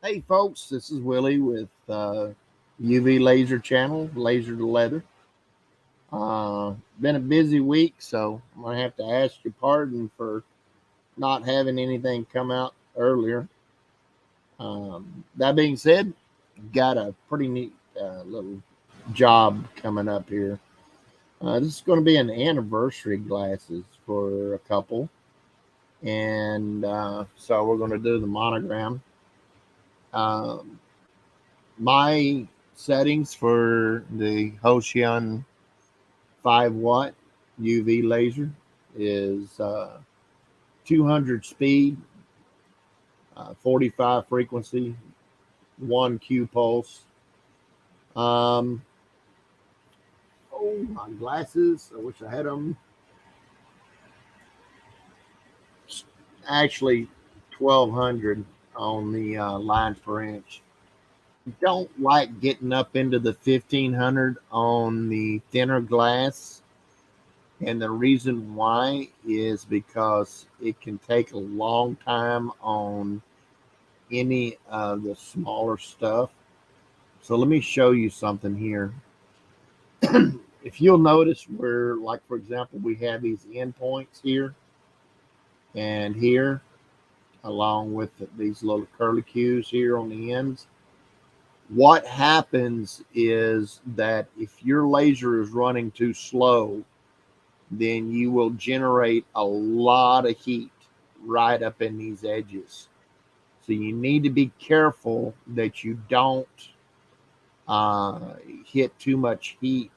Hey folks, this is Willie with UV Laser Channel, Laser to Leather. Been a busy week, so I'm gonna have to ask your pardon for not having anything come out earlier. That being said, got a pretty neat little job coming up here. This is going to be an anniversary glasses for a couple, and so we're going to do the monogram. Um, my settings for the Hoshion 5 watt UV laser is 200 speed, 45 frequency, 1 Q pulse. Um, oh, my glasses. I wish I had them. Actually, 1200 on the lines per inch. Don't like getting up into the 1500 on the thinner glass. And the reason why is because it can take a long time on any of the smaller stuff. So let me show you something here. If you'll notice where, like, for example, we have these endpoints here and here, along with these little curlicues here on the ends. What happens is that if your laser is running too slow, then you will generate a lot of heat right up in these edges. So you need to be careful that you don't uh, hit too much heat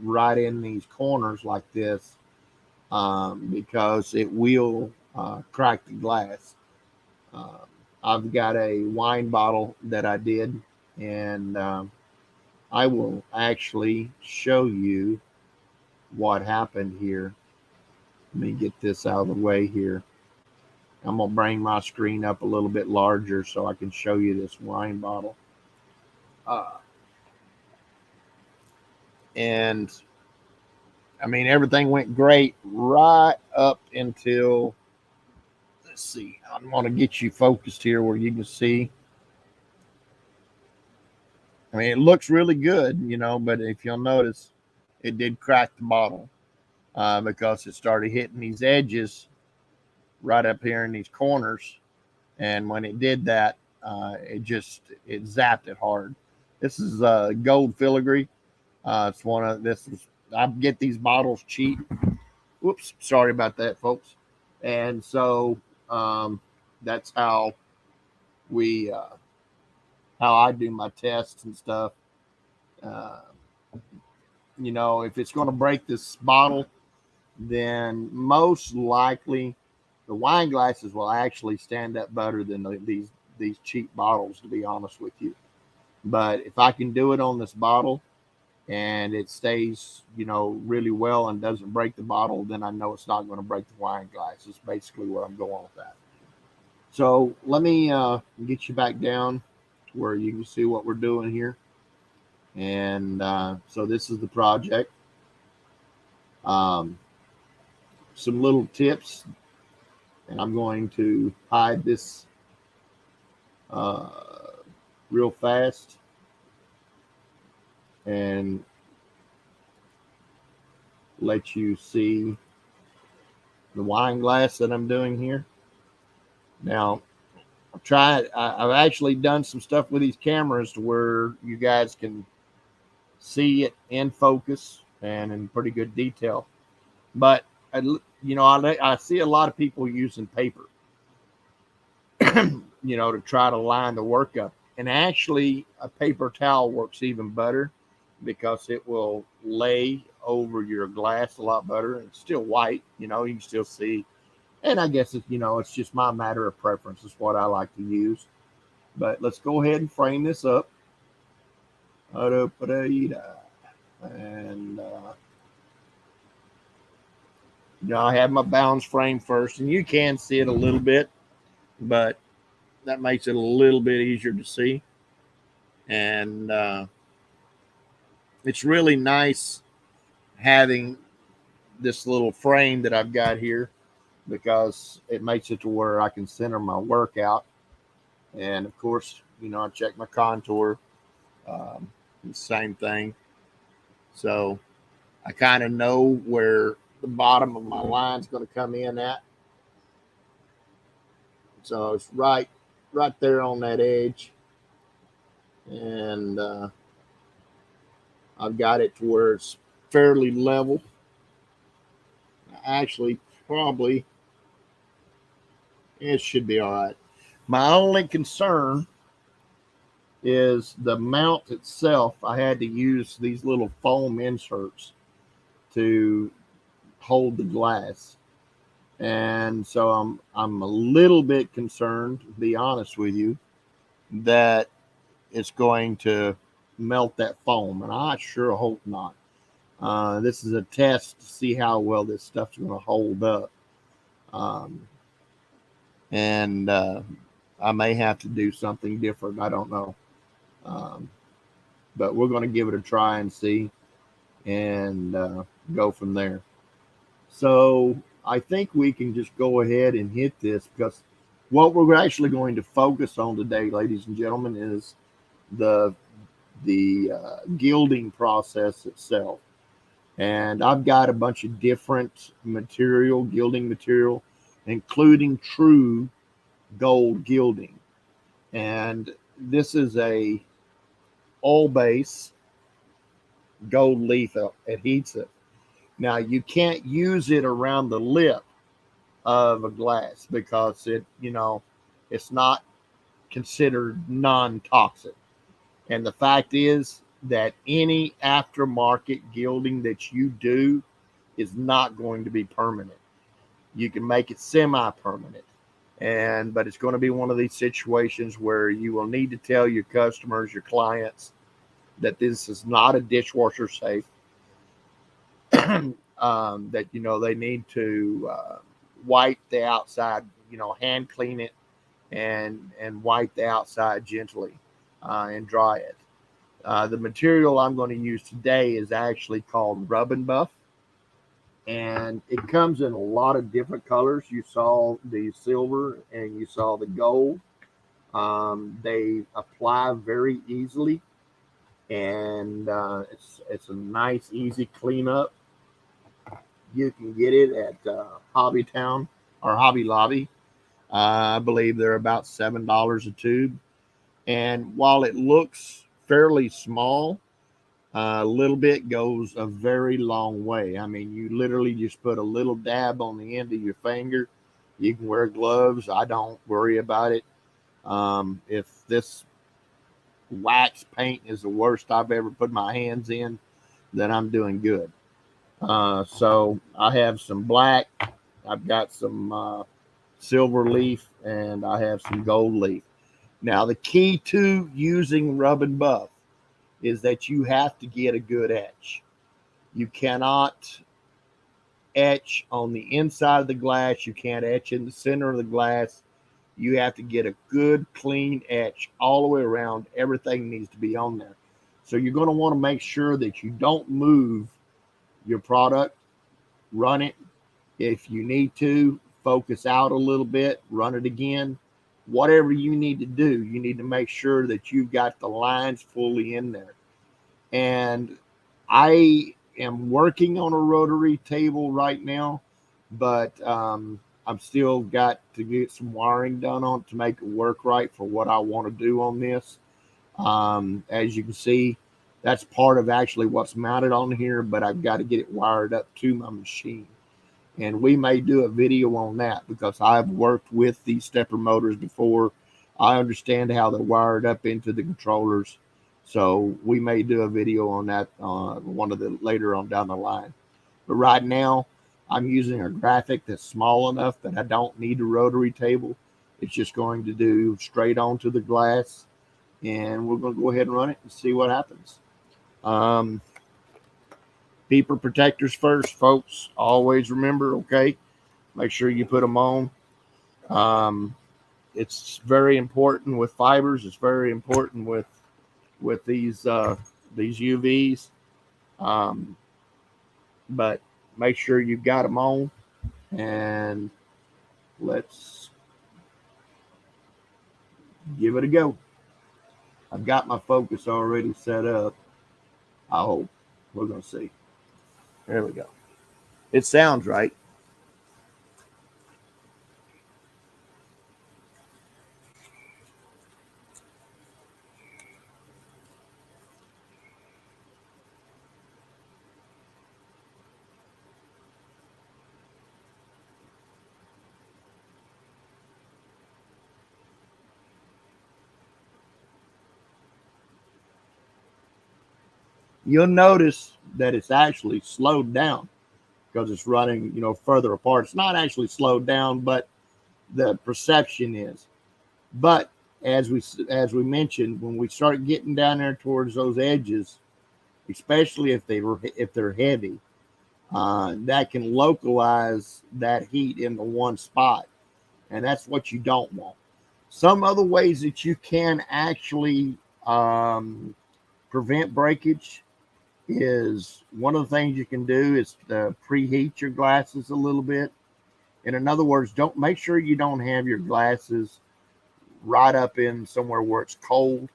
right in these corners like this, because it will crack the glass. Um, I've got a wine bottle that I did, and I will actually show you what happened here. Let me get this out of the way here. I'm going to bring my screen up a little bit larger so I can show you this wine bottle. Uh, and I mean, everything went great right up until, let's see, I'm going to get you focused here where you can see. I mean, it looks really good, but if you'll notice, it did crack the bottle because it started hitting these edges right up here in these corners. And when it did that, it zapped it hard. This is gold filigree. It's one of this is I get these bottles cheap. Whoops, sorry about that, folks. And so that's we how I do my tests and stuff. Uh, if it's going to break this bottle, then most likely the wine glasses will actually stand up better than these cheap bottles. To be honest with you, but if I can do it on this bottle and it stays, really well and doesn't break the bottle, then I know it's not going to break the wine glass. It's basically where I'm going with that. So let me get you back down to where you can see what we're doing here. And so this is the project. Um, some little tips, and I'm going to hide this uh, real fast and let you see the wine glass that I'm doing here. Now, I've actually done some stuff with these cameras to where you guys can see it in focus and in pretty good detail. But I see a lot of people using paper, to try to line the work up. And actually, a paper towel works even better because it will lay over your glass a lot better. It's still white, you can still see. And I guess it's just my matter of preference. It's what I like to use. But let's go ahead and frame this up. And I have my balance frame first, and you can see it a little bit, but that makes it a little bit easier to see. And it's really nice having this little frame that I've got here because it makes it to where I can center my work out. And of course, I check my contour. Um, Same thing. So I kind of know where the bottom of my line is going to come in at. So it's right there on that edge. And I've got it to where it's fairly level. Actually, probably it should be all right. My only concern is the mount itself. I had to use these little foam inserts to hold the glass. And so I'm a little bit concerned, to be honest with you, that it's going to melt that foam, and I sure hope not. This is a test to see how well this stuff's going to hold up, um, and I may have to do something different. I don't know, um, but we're going to give it a try and see, and go from there. So I think we can just go ahead and hit this, because what we're actually going to focus on today, ladies and gentlemen, is the gilding process itself. And I've got a bunch of different material, gilding material, including true gold gilding. And this is a oil base gold leaf adhesive. Now you can't use it around the lip of a glass because it's not considered non-toxic. And the fact is that any aftermarket gilding that you do is not going to be permanent. You can make it semi-permanent, but it's going to be one of these situations where you will need to tell your customers, your clients, that this is not a dishwasher safe. That they need to wipe the outside, hand clean it, and wipe the outside gently, and dry it. The material I'm going to use today is actually called RubNBuff, and it comes in a lot of different colors. You saw the silver and you saw the gold. They apply very easily, and it's a nice, easy cleanup. You can get it at Hobby Town or Hobby Lobby. I believe they're about $7 a tube. And while it looks fairly small, a little bit goes a very long way. I mean, you literally just put a little dab on the end of your finger. You can wear gloves. I don't worry about it. If this wax paint is the worst I've ever put my hands in, then I'm doing good. So I have some black, I've got some silver leaf, and I have some gold leaf. Now, the key to using RubNBuff is that you have to get a good etch. You cannot etch on the inside of the glass. You can't etch in the center of the glass. You have to get a good, clean etch all the way around. Everything needs to be on there. So you're going to want to make sure that you don't move your product. Run it. If you need to, focus out a little bit, run it again. Whatever you need to do, you need to make sure that you've got the lines fully in there. And I am working on a rotary table right now, but I've still got to get some wiring done on it to make it work right for what I want to do on this. As you can see, that's part of actually what's mounted on here, but I've got to get it wired up to my machine. And we may do a video on that because I've worked with these stepper motors before. I understand how they're wired up into the controllers. So we may do a video on that one of the later on down the line. But right now, I'm using a graphic that's small enough that I don't need a rotary table. It's just going to do straight onto the glass. And we're going to go ahead and run it and see what happens. Beeper protectors first, folks. Always remember, okay? Make sure you put them on. It's very important with fibers. It's very important with these UVs. But make sure you've got them on. And let's give it a go. I've got my focus already set up. I hope. We're going to see. There we go. It sounds right. You'll notice that it's actually slowed down because it's running, further apart. It's not actually slowed down, but the perception is. But as we mentioned, when we start getting down there towards those edges, especially if they're heavy, that can localize that heat into one spot, and that's what you don't want. Some other ways that you can actually prevent breakage is one of the things you can do is to preheat your glasses a little bit. And in other words, don't make sure you don't have your glasses right up in somewhere where it's cold.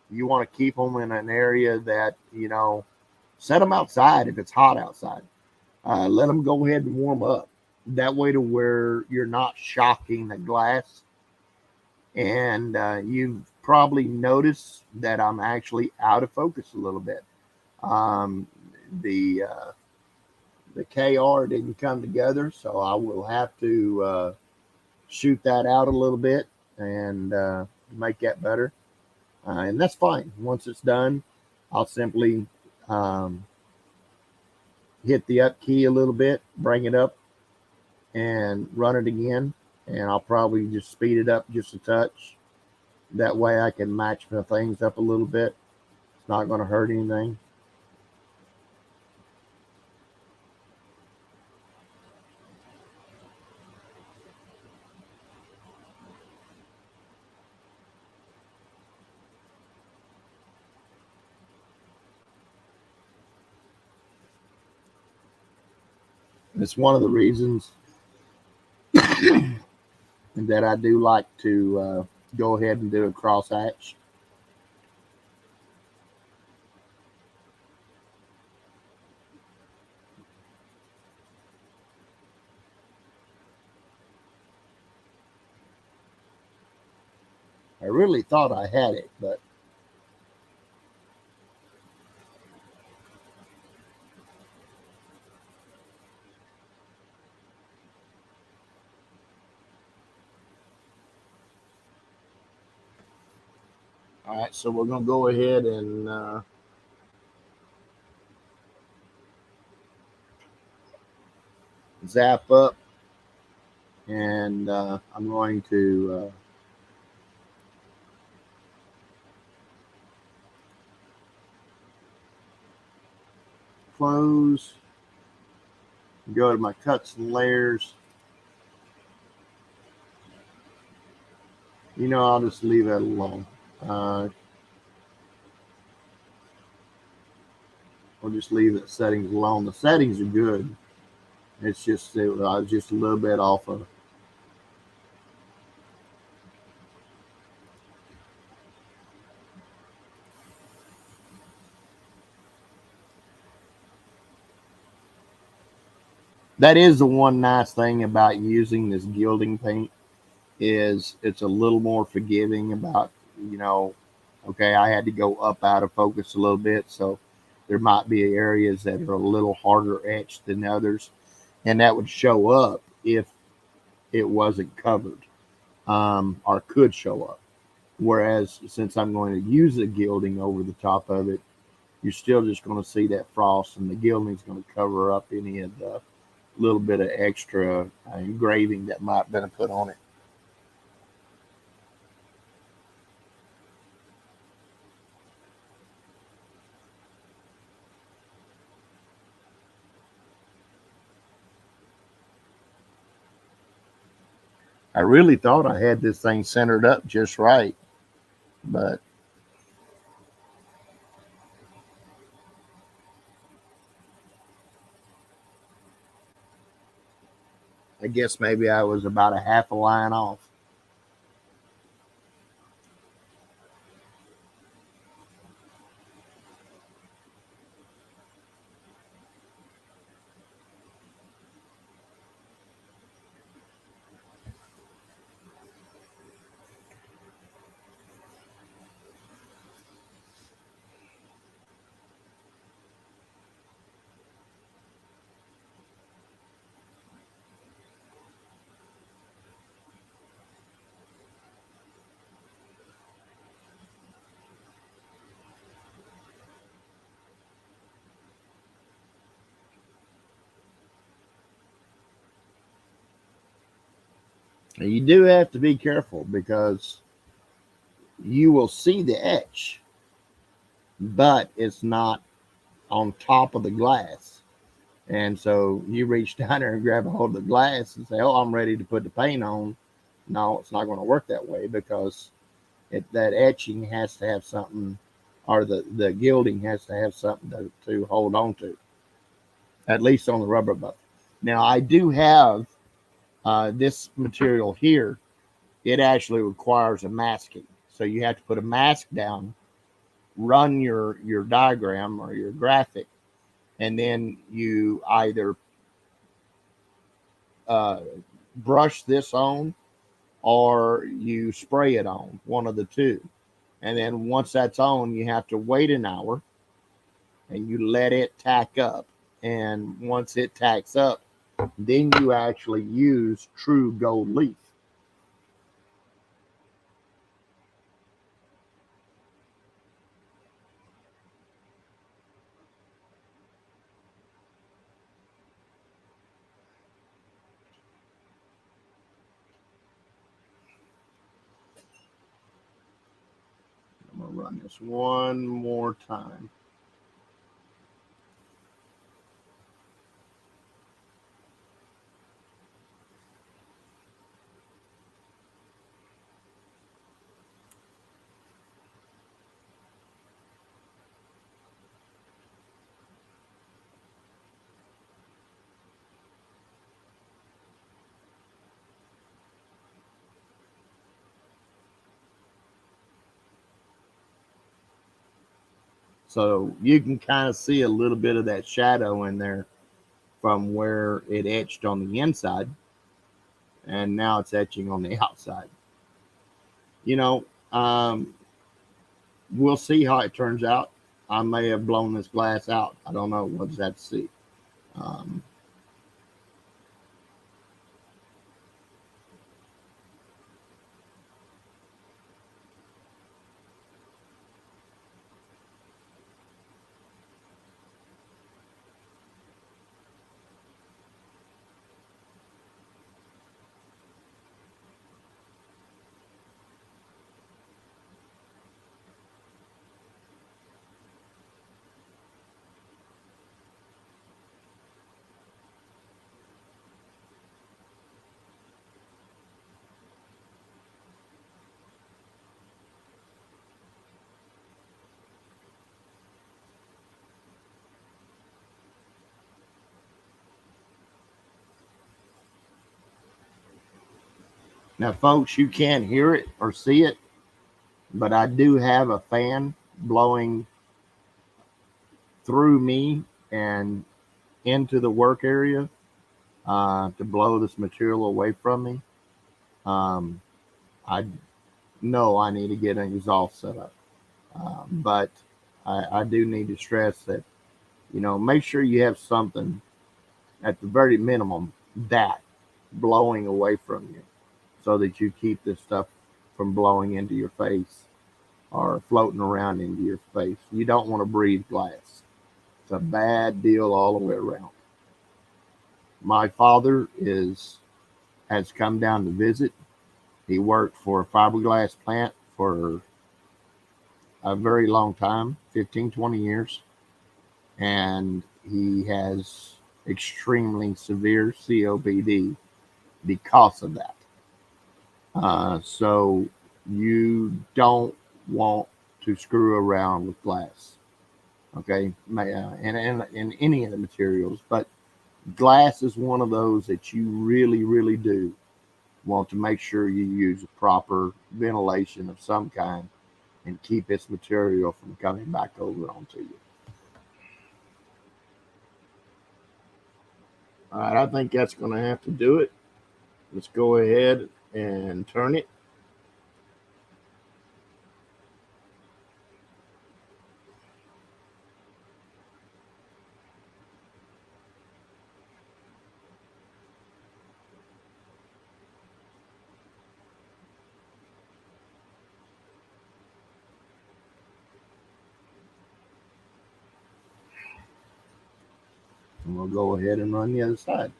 You want to keep them in an area that, set them outside if it's hot outside. Let them go ahead and warm up. That way to where you're not shocking the glass. And you've probably noticed that I'm actually out of focus a little bit. Um, the the KR didn't come together, so I will have to shoot that out a little bit and make that better. And that's fine. Once it's done, I'll simply um, hit the up key a little bit, bring it up, and run it again. And I'll probably just speed it up just a touch. That way I can match the things up a little bit. It's not going to hurt anything. It's one of the reasons that I do like to go ahead and do a cross hatch. I really thought I had it, but all right. So we're gonna go ahead and zap up, and I'm going to close. Go to my cuts and layers. I'll just leave that alone. Uh, I'll just leave the settings alone. The settings are good. It's just I was just a little bit off of. That is the one nice thing about using this gilding paint is it's a little more forgiving about you know okay, I had to go up out of focus a little bit, so there might be areas that are a little harder etched than others, and that would show up if it wasn't covered, or could show up. Whereas since I'm going to use the gilding over the top of it, you're still just going to see that frost, and the gilding is going to cover up any of the little bit of extra engraving that might have been put on it. I really thought I had this thing centered up just right, but I guess maybe I was about a half a line off. You do have to be careful because you will see the etch, but it's not on top of the glass. And so you reach down there and grab a hold of the glass and say, "Oh, I'm ready to put the paint on." No, it's not going to work that way because that etching has to have something, or the gilding has to have something to hold on to, at least on the RubNBuff. Now, I do have this material here. It actually requires a masking. So you have to put a mask down, run your diagram or your graphic, and then you either uh, brush this on or you spray it on, one of the two. And then once that's on, you have to wait an hour and you let it tack up. And once it tacks up, then you actually use true gold leaf. I'm going to run this one more time. So you can kind of see a little bit of that shadow in there from where it etched on the inside, and now it's etching on the outside. You know, we'll see how it turns out. I may have blown this glass out. I don't know. We'll just have to see. Um, Now, folks, you can't hear it or see it, but I do have a fan blowing through me and into the work area to blow this material away from me. Um, I know I need to get an exhaust set up, but I do need to stress that, make sure you have something at the very minimum that blowing away from you so that you keep this stuff from blowing into your face or floating around into your face. You don't want to breathe glass. It's a bad deal all the way around. My father has come down to visit. He worked for a fiberglass plant for a very long time, 15, 20 years, and he has extremely severe COPD because of that. So you don't want to screw around with glass, okay? And any of the materials, but glass is one of those that you really, really do want to make sure you use a proper ventilation of some kind and keep its material from coming back over onto you. All right, I think that's going to have to do it. Let's go ahead and turn it. And we'll go ahead and run the other side.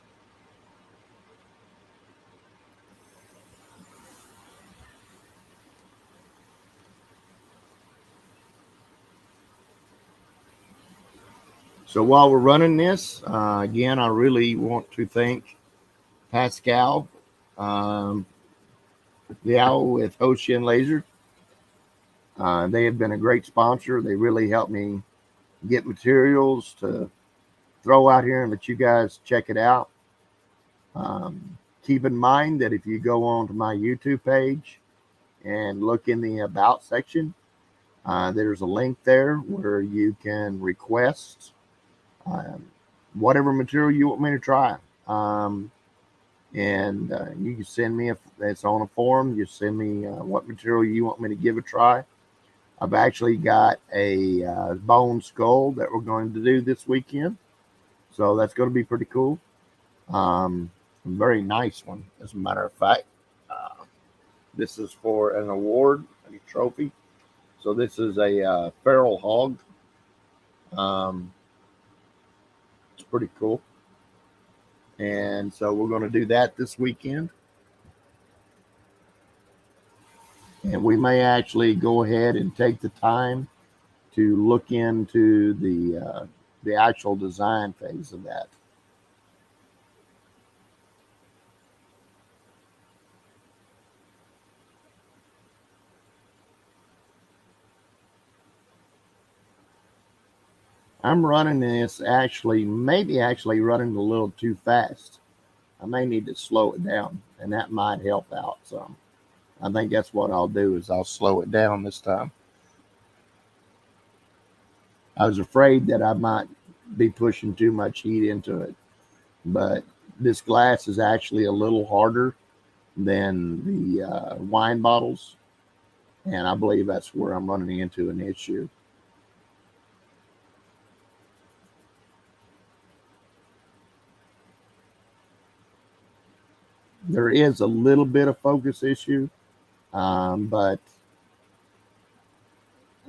So while we're running this, again, I really want to thank Pascal, um, the owl with Hoshin Laser. They have been a great sponsor. They really helped me get materials to throw out here and let you guys check it out. Keep in mind that if you go on to my YouTube page and look in the About section, there's a link there where you can request um, whatever material you want me to try. And you can send me, if it's on a forum, you send me what material you want me to give a try. I've actually got a bone skull that we're going to do this weekend. So that's going to be pretty cool. A very nice one, as a matter of fact. Uh, this is for an award, a trophy. So this is a feral hog. Um, it's pretty cool. And so we're going to do that this weekend. And we may actually go ahead and take the time to look into the actual design phase of that. I'm running this maybe actually running a little too fast. I may need to slow it down, and that might help out some. I think that's what I'll do is I'll slow it down this time. I was afraid that I might be pushing too much heat into it, but this glass is actually a little harder than the wine bottles, and I believe that's where I'm running into an issue. There is a little bit of focus issue, but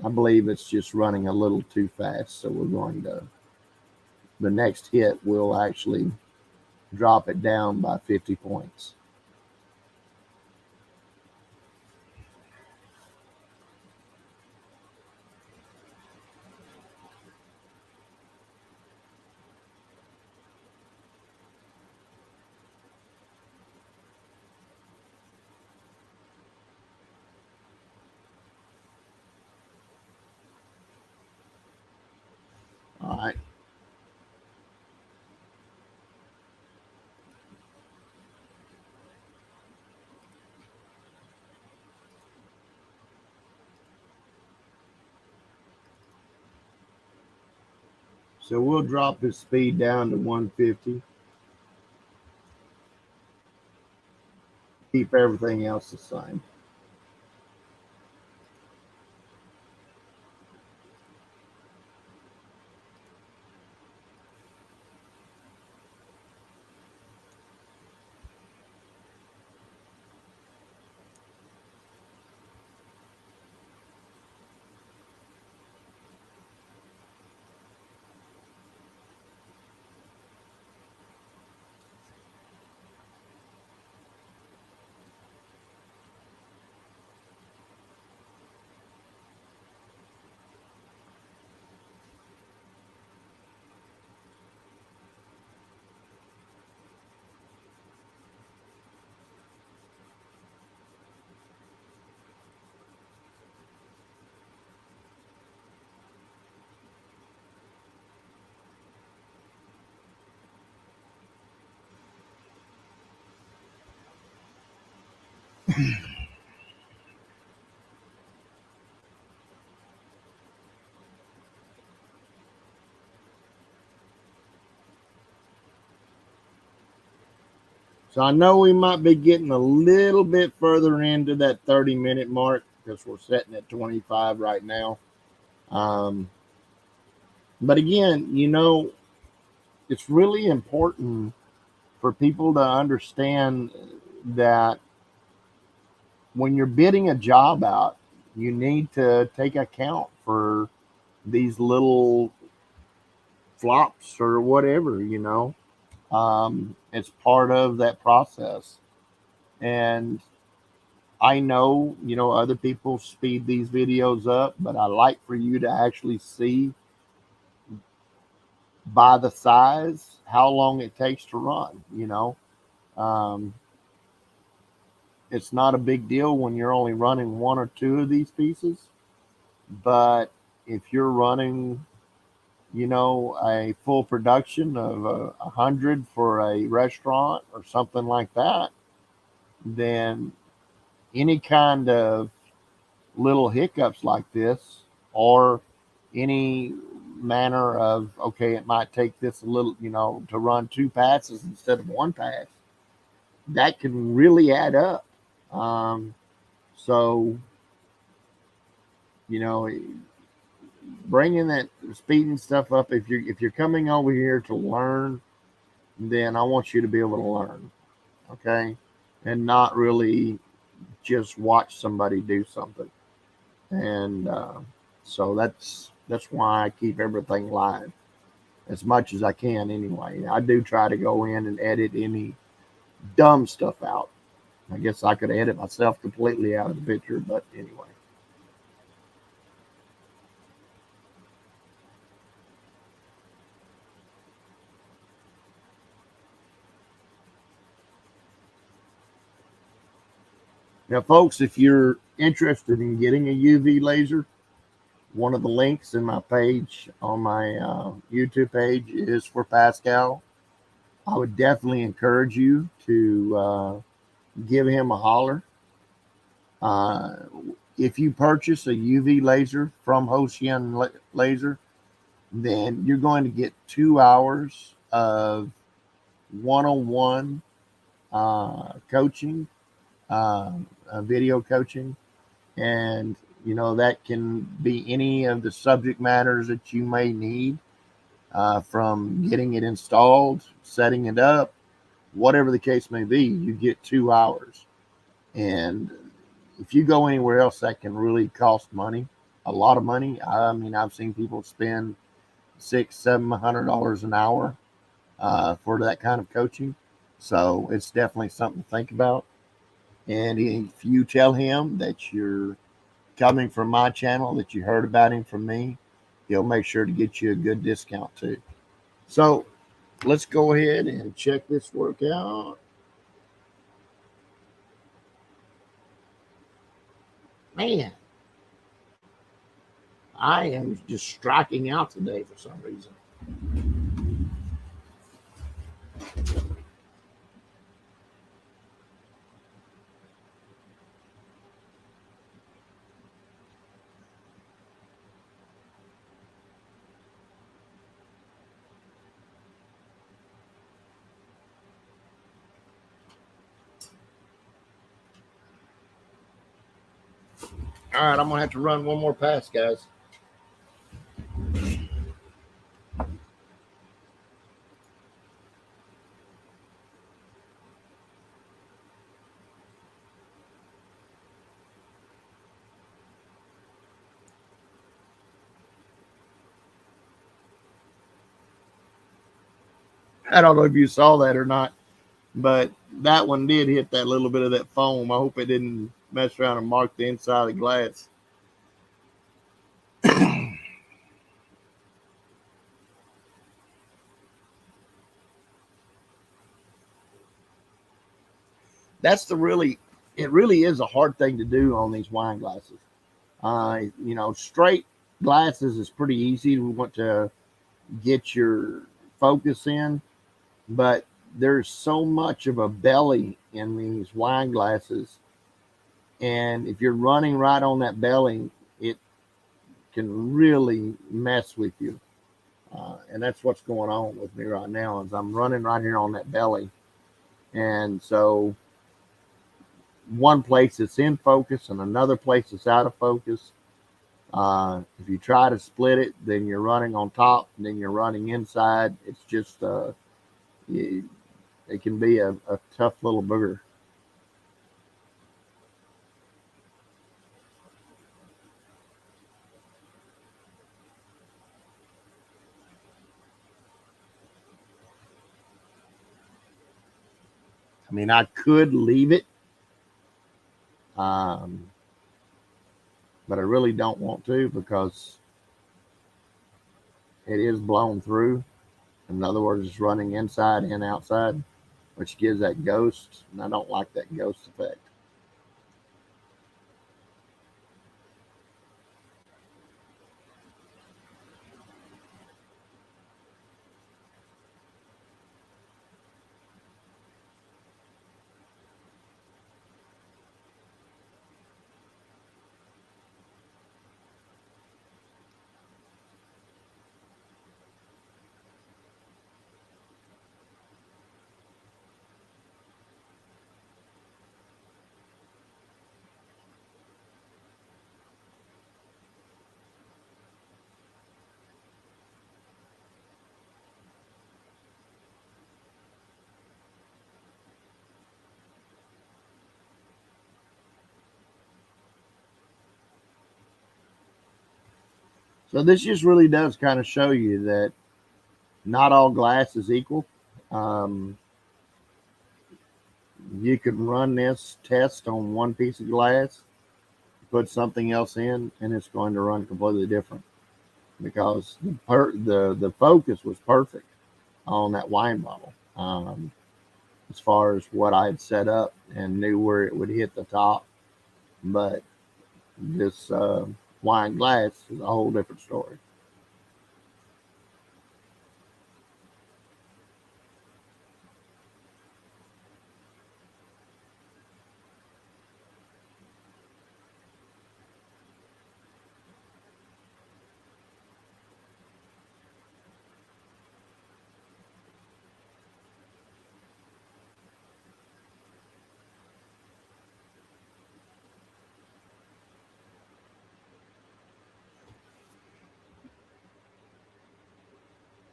I believe it's just running a little too fast. So we're going to, the next hit will actually drop it down by 50 points. All right. So we'll drop his speed down to 150. Keep everything else the same. So I know we might be getting a little bit further into that 30-minute mark because we're sitting at 25 right now. Um, but again, it's really important for people to understand that when you're bidding a job out, you need to take account for these little flops or whatever. It's part of that process. And I know, other people speed these videos up, but I like for you to actually see by the size, how long it takes to run. Um, it's not a big deal when you're only running one or two of these pieces, but if you're running, a full production of 100 for a restaurant or something like that, then any kind of little hiccups like this, or any manner of, okay, it might take this a little, to run two passes instead of one pass, that can really add up. So, you know, bringing that speeding stuff up, if you're coming over here to learn, then I want you to be able to learn, okay, and not really just watch somebody do something. And so that's why I keep everything live as much as I can. Anyway, I do try to go in and edit any dumb stuff out. I guess I could edit myself completely out of the picture, but anyway. Now, folks, if you're interested in getting a UV laser, one of the links in my page on my YouTube page is for Pascal. I would definitely encourage you to give him a holler. Uh, if you purchase a UV laser from Hoshian Laser, then you're going to get 2 hours of one-on-one coaching, video coaching, and that can be any of the subject matters that you may need, from getting it installed, setting it up, whatever the case may be. You get 2 hours, and if you go anywhere else, that can really cost money, a lot of money. I mean, I've seen people spend $600-700 an hour for that kind of coaching. So it's definitely something to think about. And if you tell him that you're coming from my channel, that you heard about him from me, he'll make sure to get you a good discount too. So let's go ahead and check this work out. Man, I am just striking out today for some reason. All right, I'm going to have to run one more pass, guys. I don't know if you saw that or not, but that one did hit that little bit of that foam. I hope it didn't mess around and mark the inside of the glass. That's it really is a hard thing to do on these wine glasses. Straight glasses is pretty easy. We want to get your focus in, but there's so much of a belly in these wine glasses, and if you're running right on that belly, it can really mess with you. And that's what's going on with me right now, is I'm running right here on that belly. And so one place it's in focus and another place it's out of focus. If you try to split it, then you're running on top, and then you're running inside. It's just, it can be a tough little booger. I mean, I could leave it, um, but I really don't want to, because it is blown through. In other words, it's running inside and outside, which gives that ghost, and I don't like that ghost effect. So this just really does kind of show you that not all glass is equal. Um, you can run this test on one piece of glass, put something else in, and it's going to run completely different because the focus was perfect on that wine bottle. As far as what I had set up and knew where it would hit the top, but this wine glass is a whole different story.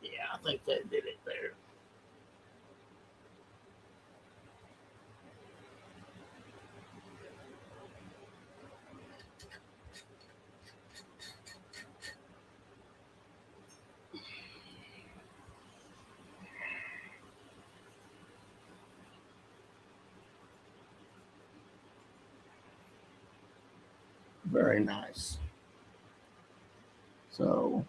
Yeah, I think that did it there. Very nice. So,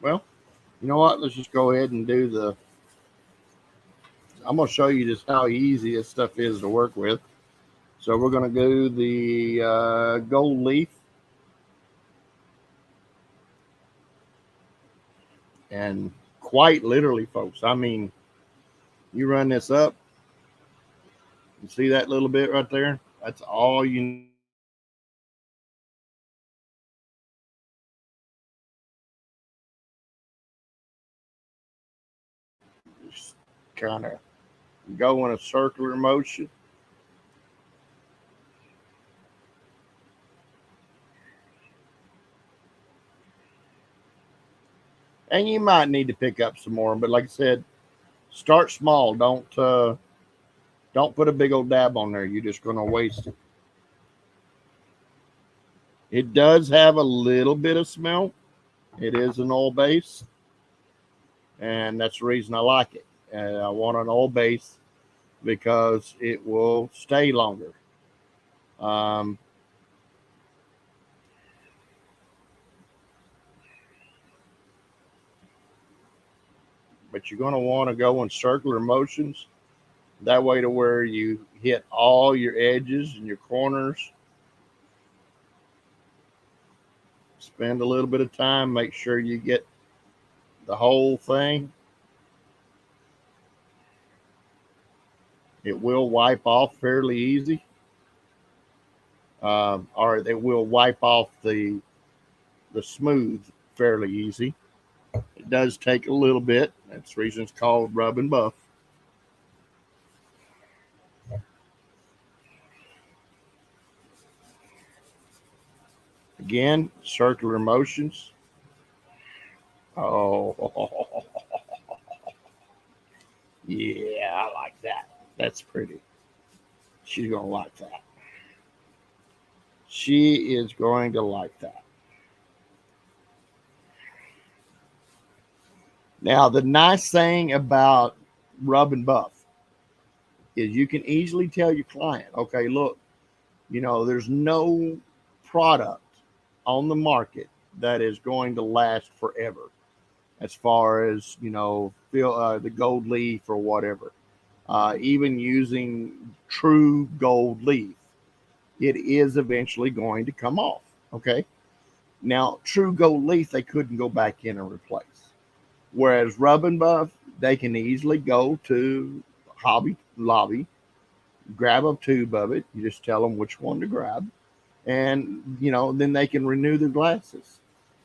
well, you know what? Let's just go ahead and do the. I'm going to show you just how easy this stuff is to work with. So we're going to do the gold leaf, and quite literally, folks. I mean, you run this up, you see that little bit right there? That's all you just kind of go in a circular motion. And you might need to pick up some more, but like I said, start small. Don't put a big old dab on there. You're just going to waste it. It does have a little bit of smell. It is an oil base, and that's the reason I like it. And I want an oil base because it will stay longer. Um, but you're going to want to go in circular motions. That way, to where you hit all your edges and your corners. Spend a little bit of time, make sure you get the whole thing. It will wipe off fairly easy, or it will wipe off the smooth fairly easy. It does take a little bit. That's the reason it's called rub and buff. Again, circular motions. Oh, yeah, I like that. That's pretty. She's gonna like that. She is going to like that. Now, the nice thing about RubNBuff is you can easily tell your client, okay, look, there's no product on the market that is going to last forever as far as, the gold leaf or whatever. Even using true gold leaf, it is eventually going to come off. Okay. Now, true gold leaf, they couldn't go back in and replace. Whereas RubNBuff, they can easily go to Hobby Lobby, grab a tube of it. You just tell them which one to grab. And, then they can renew their glasses.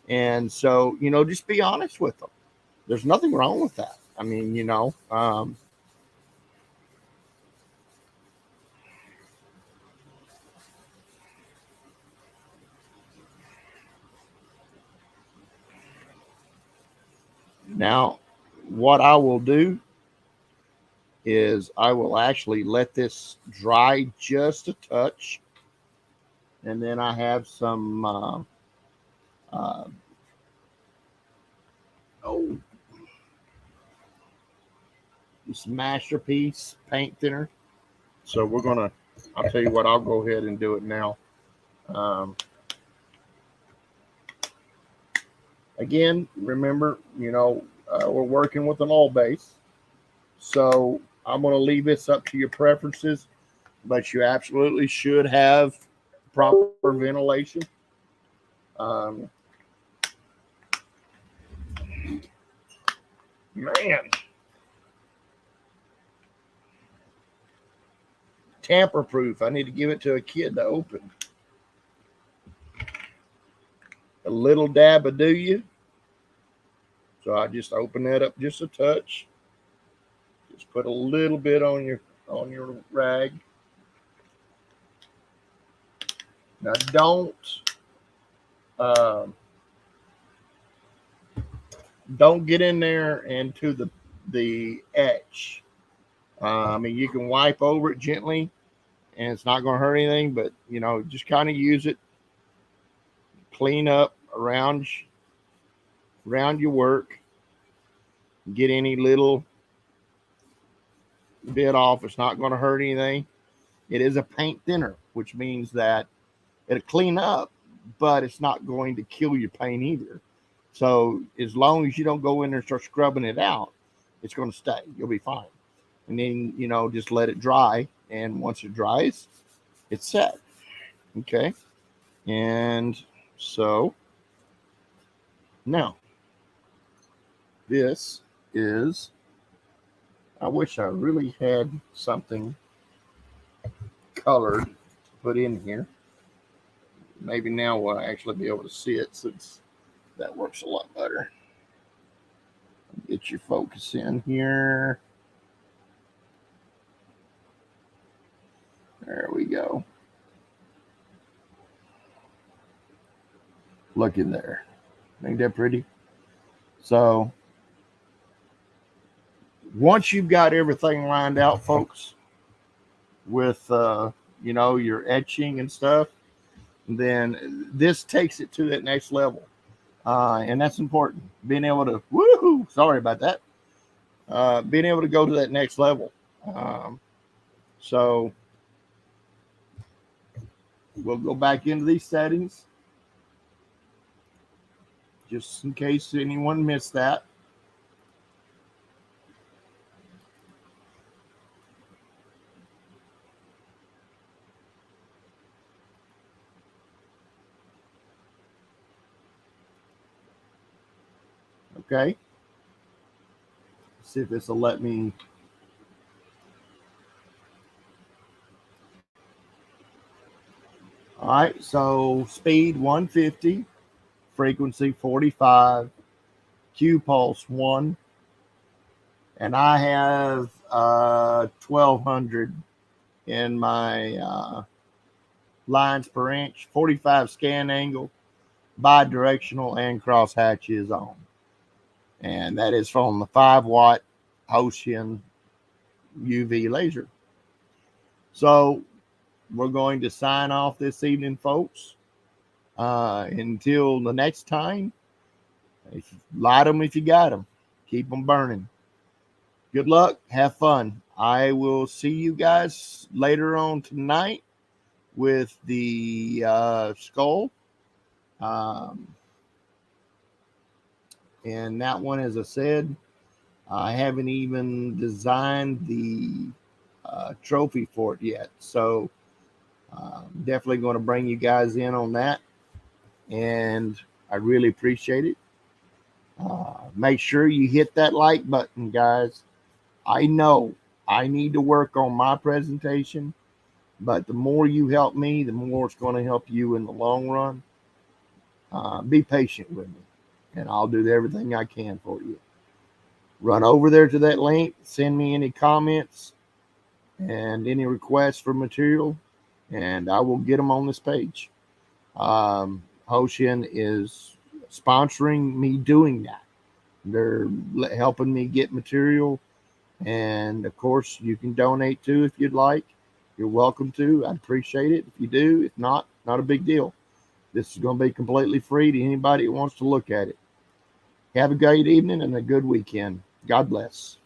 And so, just be honest with them. There's nothing wrong with that. I mean, now what I will do is I will actually let this dry just a touch. And then I have some, this Masterpiece paint thinner. So I'll tell you what, I'll go ahead and do it now. Again, remember, we're working with an oil base. So I'm going to leave this up to your preferences, but you absolutely should have proper ventilation. Man. Tamper proof. I need to give it to a kid to open. A little dab of do you. So I just open that up just a touch. Just put a little bit on your rag. Now don't get in there into the etch. I mean, you can wipe over it gently, and it's not going to hurt anything. But just kind of use it, clean up around your work, get any little bit off. It's not going to hurt anything. It is a paint thinner, which means that it'll clean up, but it's not going to kill your paint either. So as long as you don't go in there and start scrubbing it out, it's going to stay. You'll be fine. And then, just let it dry. And once it dries, it's set. Okay. And so now this is, I wish I really had something colored to put in here. Maybe now we'll actually be able to see it, since that works a lot better. Get your focus in here. There we go. Look in there. Ain't that pretty? So once you've got everything lined out, folks, with your etching and stuff, then this takes it to that next level. And that's important. Being able to, sorry about that. Being able to go to that next level. So we'll go back into these settings, just in case anyone missed that. Okay. See if this will let me. All right. So speed 150, frequency 45, Q pulse 1. And I have 1200 in my lines per inch, 45 scan angle, bi-directional, and cross hatches on. And that is from the 5-watt Ocean UV laser. So we're going to sign off this evening, folks. Until the next time, light them if you got them. Keep them burning. Good luck. Have fun. I will see you guys later on tonight with the skull. And that one, as I said, I haven't even designed the trophy for it yet. So definitely going to bring you guys in on that. And I really appreciate it. Make sure you hit that like button, guys. I know I need to work on my presentation, but the more you help me, the more it's going to help you in the long run. Be patient with me, and I'll do everything I can for you. Run over there to that link, send me any comments and any requests for material, and I will get them on this page. Hoshin is sponsoring me doing that. They're helping me get material, and of course, you can donate too if you'd like. You're welcome to. I'd appreciate it if you do. If not, not a big deal. This is going to be completely free to anybody who wants to look at it. Have a great evening and a good weekend. God bless.